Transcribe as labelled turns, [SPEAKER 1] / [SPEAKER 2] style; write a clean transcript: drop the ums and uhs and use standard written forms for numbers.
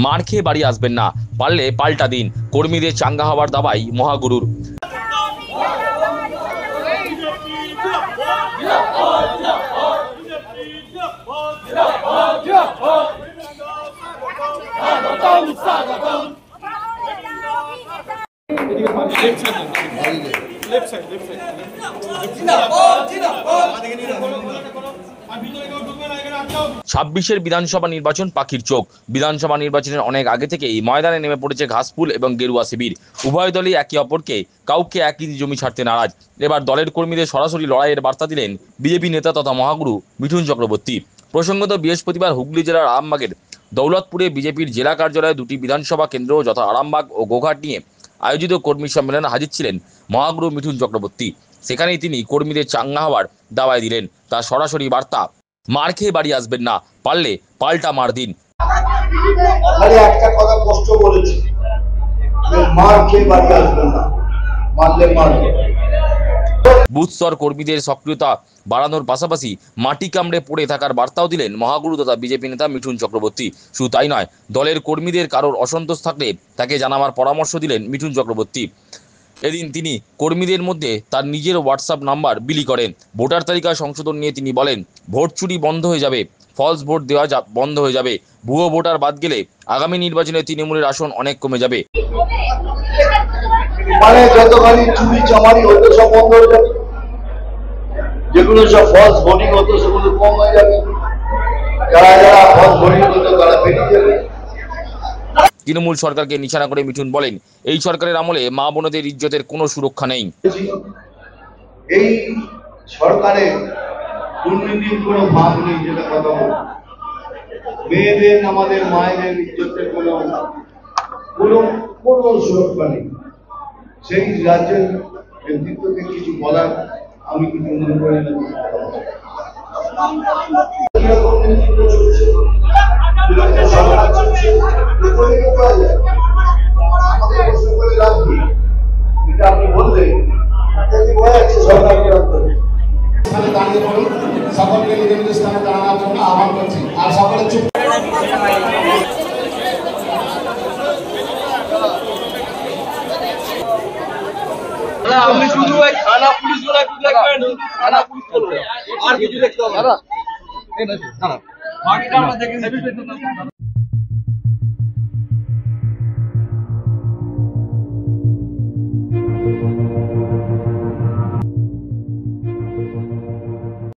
[SPEAKER 1] মার খেয়ে বাড়ি আসবেন না, পারলে পাল্টা দিন। কর্মীদের চাঙ্গা হওয়ার দাবাই মহাগুরুর। ছাব্বিশের বিধানসভা নির্বাচন পাখির চোখ। বিধানসভা নির্বাচনের অনেক আগে থেকেই ময়দানে নেমে পড়েছে ঘাসফুল এবং গেরুয়া শিবির। উভয় দলই একে অপরকে কাউকে একই জমি ছাড়তে নারাজ। এবার দলের কর্মীদের সরাসরি লড়াইয়ের বার্তা দিলেন বিজেপি নেতা তথা মহাগুরু মিঠুন চক্রবর্তী। প্রসঙ্গত, বৃহস্পতিবার হুগলি জেলার আরামবাগের দৌলতপুরে বিজেপির জেলা কার্যালয়ে দুটি বিধানসভা কেন্দ্র যথা আরামবাগ ও গোঘাট নিয়ে আয়োজিত কর্মী সম্মেলনে হাজির ছিলেন মহাগুরু মিঠুন চক্রবর্তী। সেখানেই তিনি কর্মীদের চাঙ্গা হওয়ার দাওয়াই দিলেন। তার সরাসরি বার্তা, মার খেয়ে বাড়ি আসবেন না, পারলে পাল্টা মার দিন।
[SPEAKER 2] একটা কথা স্পষ্ট বলেছি, মার খেয়ে বাড়ি আসবেন না, মারলে মারবে।
[SPEAKER 1] বুথ স্তর কর্মীদের সক্রিয়তা বাড়ানোর পাশাপাশি মাটি কামড়ে পড়ে থাকার বার্তাও দিলেন মহাগুরু তথা বিজেপি নেতা মিঠুন চক্রবর্তী। শুধু তাই নয়, দলের কর্মীদের কারোর অসন্তোষ থাকলে তাকে জানাবার পরামর্শ দিলেন মিঠুন চক্রবর্তী। এদিন তিনি কর্মীদের মধ্যে তার নিজের হোয়াটসঅ্যাপ নাম্বার বিলি করেন। ভোটার তালিকা সংশোধন নিয়ে তিনি বলেন, ভোট চুরি বন্ধ হয়ে যাবে, ফলস ভোট দেওয়া বন্ধ হয়ে যাবে, ভুয়ো ভোটার বাদ গেলে আগামী নির্বাচনে তৃণমূলের আসন অনেক কমে যাবে।
[SPEAKER 2] মানে যতখানি চুরি চামারি হতো সব বন্ধ হয়ে যাবে, যেগুলো সব ফলস ভোটিং হতো সেগুলো কম হয়ে যাবে, যারা যারা ফলস ভোটিং হতো তারা বেরিয়ে যাবে।
[SPEAKER 1] তৃণমূল সরকারকে নিশানা করে মিঠুন বলেন, এই সরকারের আমলে মা বোনদের ইজ্জতের কোনো সুরক্ষা নেই।
[SPEAKER 2] এই সরকারের দুর্নীতির কোনো ভাব নেই, যেটা কথা বল, মেয়েদের আমাদের মায়েদের ইজ্জতের কোনো সুরক্ষা নেই। সেই রাজ্যের নেতৃত্বকে কিছু বলার আমি কিছু মনে করি না। আপনি বললেন দাঁড়িয়ে পড়ুন, সকলকে নিজ নিজ স্থানে দাঁড়ানোর জন্য আহ্বান করছি। আর সকলে চুপ।
[SPEAKER 3] আপনি শুধু ওই থানা পুলিশ গুলো একটু দেখবেন, থানা পুলিশ বলবেন, আর কিছু দেখতে হবে না। বাকিটা আমরা দেখে নেব।